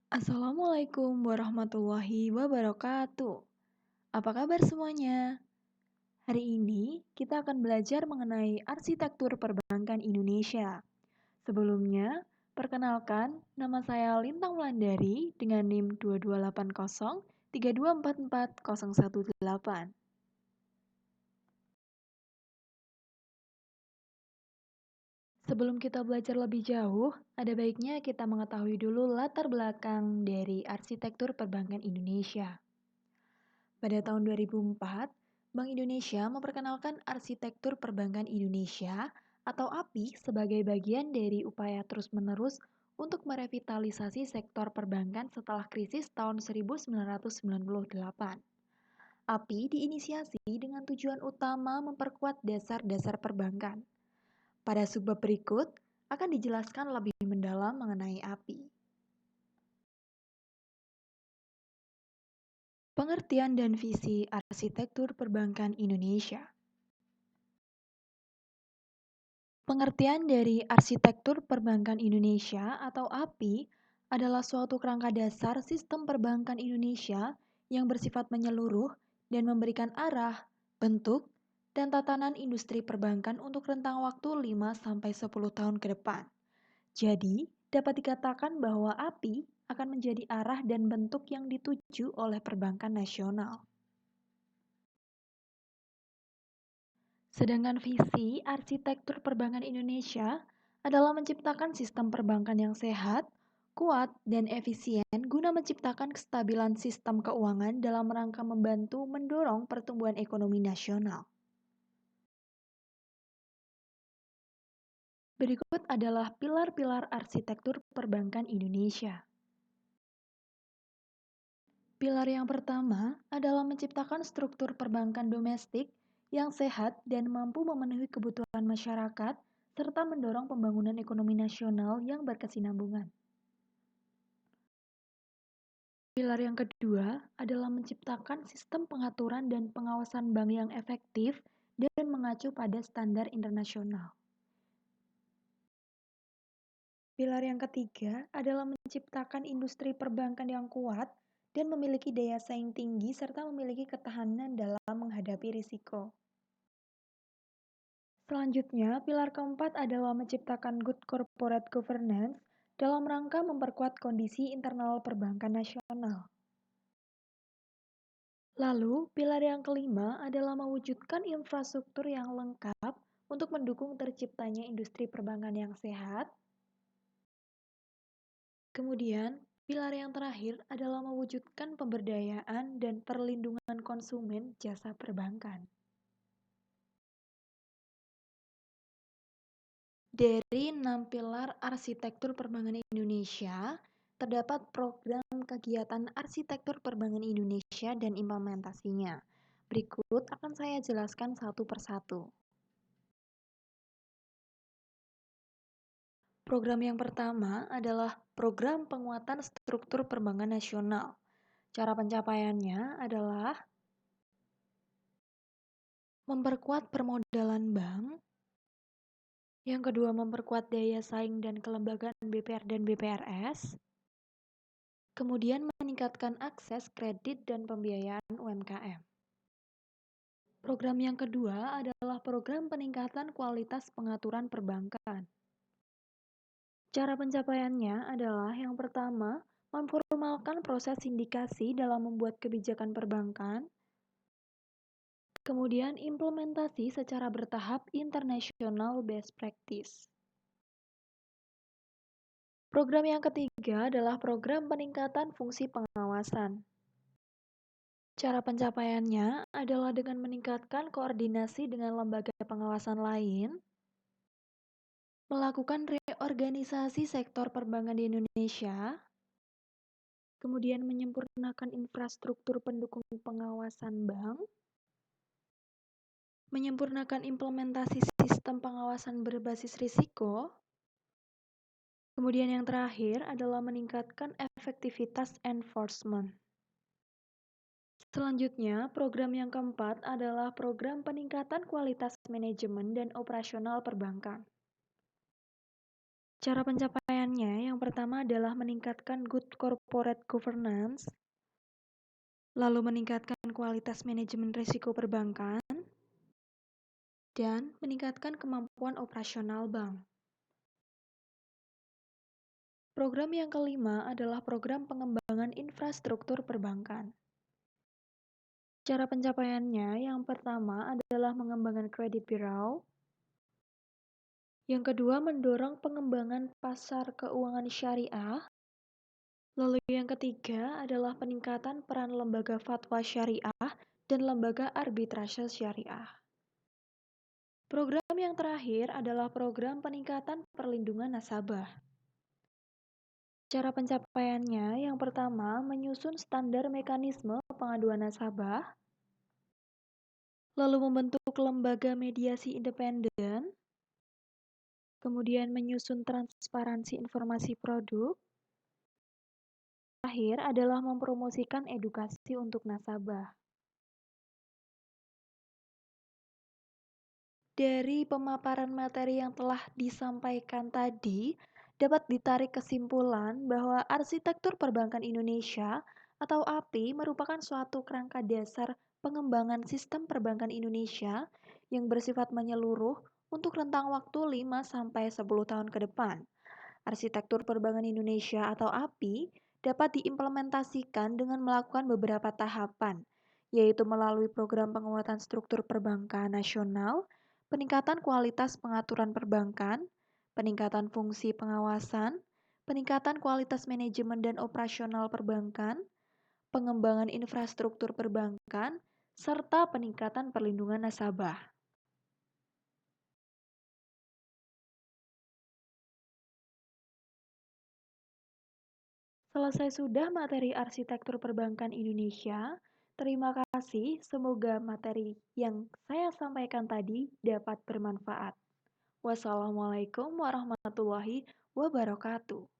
Assalamualaikum warahmatullahi wabarakatuh. Apa kabar semuanya? Hari ini kita akan belajar mengenai arsitektur perbankan Indonesia. Sebelumnya, perkenalkan nama saya Lintang Wulandari dengan NIM 228032444018. Sebelum kita belajar lebih jauh, ada baiknya kita mengetahui dulu latar belakang dari arsitektur perbankan Indonesia. Pada tahun 2004, Bank Indonesia memperkenalkan arsitektur perbankan Indonesia atau API sebagai bagian dari upaya terus-menerus untuk merevitalisasi sektor perbankan setelah krisis tahun 1998. API diinisiasi dengan tujuan utama memperkuat dasar-dasar perbankan. Pada subbab berikut akan dijelaskan lebih mendalam mengenai API. Pengertian dan visi arsitektur perbankan Indonesia. Pengertian dari arsitektur perbankan Indonesia atau API adalah suatu kerangka dasar sistem perbankan Indonesia yang bersifat menyeluruh dan memberikan arah, bentuk, dan tatanan industri perbankan untuk rentang waktu 5-10 tahun ke depan. Jadi, dapat dikatakan bahwa API akan menjadi arah dan bentuk yang dituju oleh perbankan nasional. Sedangkan visi arsitektur perbankan Indonesia adalah menciptakan sistem perbankan yang sehat, kuat, dan efisien guna menciptakan kestabilan sistem keuangan dalam rangka membantu mendorong pertumbuhan ekonomi nasional. Berikut adalah pilar-pilar arsitektur perbankan Indonesia. Pilar yang pertama adalah menciptakan struktur perbankan domestik yang sehat dan mampu memenuhi kebutuhan masyarakat serta mendorong pembangunan ekonomi nasional yang berkesinambungan. Pilar yang kedua adalah menciptakan sistem pengaturan dan pengawasan bank yang efektif dan mengacu pada standar internasional. Pilar yang ketiga adalah menciptakan industri perbankan yang kuat dan memiliki daya saing tinggi serta memiliki ketahanan dalam menghadapi risiko. Selanjutnya, pilar keempat adalah menciptakan good corporate governance dalam rangka memperkuat kondisi internal perbankan nasional. Lalu, pilar yang kelima adalah mewujudkan infrastruktur yang lengkap untuk mendukung terciptanya industri perbankan yang sehat. Kemudian, pilar yang terakhir adalah mewujudkan pemberdayaan dan perlindungan konsumen jasa perbankan. Dari 6 pilar arsitektur perbankan Indonesia, terdapat program kegiatan arsitektur perbankan Indonesia dan implementasinya. Berikut akan saya jelaskan satu persatu. Program yang pertama adalah program penguatan struktur perbankan nasional. Cara pencapaiannya adalah memperkuat permodalan bank. Yang kedua, memperkuat daya saing dan kelembagaan BPR dan BPRS. Kemudian meningkatkan akses kredit dan pembiayaan UMKM. Program yang kedua adalah program peningkatan kualitas pengaturan perbankan. Cara pencapaiannya adalah yang pertama, memformalkan proses sindikasi dalam membuat kebijakan perbankan. Kemudian implementasi secara bertahap international best practice. Program yang ketiga adalah program peningkatan fungsi pengawasan. Cara pencapaiannya adalah dengan meningkatkan koordinasi dengan lembaga pengawasan lain, melakukan reorganisasi sektor perbankan di Indonesia, kemudian menyempurnakan infrastruktur pendukung pengawasan bank, menyempurnakan implementasi sistem pengawasan berbasis risiko, kemudian yang terakhir adalah meningkatkan efektivitas enforcement. Selanjutnya, program yang keempat adalah program peningkatan kualitas manajemen dan operasional perbankan. Cara pencapaiannya yang pertama adalah meningkatkan good corporate governance, lalu meningkatkan kualitas manajemen risiko perbankan, dan meningkatkan kemampuan operasional bank. Program yang kelima adalah program pengembangan infrastruktur perbankan. Cara pencapaiannya yang pertama adalah mengembangkan kredit bureau, yang kedua mendorong pengembangan pasar keuangan syariah, lalu yang ketiga adalah peningkatan peran lembaga fatwa syariah dan lembaga arbitrase syariah. Program yang terakhir adalah program peningkatan perlindungan nasabah. Cara pencapaiannya yang pertama menyusun standar mekanisme pengaduan nasabah, lalu membentuk lembaga mediasi independen, kemudian menyusun transparansi informasi produk, terakhir adalah mempromosikan edukasi untuk nasabah. Dari pemaparan materi yang telah disampaikan tadi, dapat ditarik kesimpulan bahwa arsitektur perbankan Indonesia atau API merupakan suatu kerangka dasar pengembangan sistem perbankan Indonesia yang bersifat menyeluruh untuk rentang waktu 5-10 tahun ke depan. Arsitektur perbankan Indonesia atau API dapat diimplementasikan dengan melakukan beberapa tahapan, yaitu melalui program penguatan struktur perbankan nasional, peningkatan kualitas pengaturan perbankan, peningkatan fungsi pengawasan, peningkatan kualitas manajemen dan operasional perbankan, pengembangan infrastruktur perbankan, serta peningkatan perlindungan nasabah. Selesai sudah materi arsitektur perbankan Indonesia. Terima kasih, semoga materi yang saya sampaikan tadi dapat bermanfaat. Wassalamualaikum warahmatullahi wabarakatuh.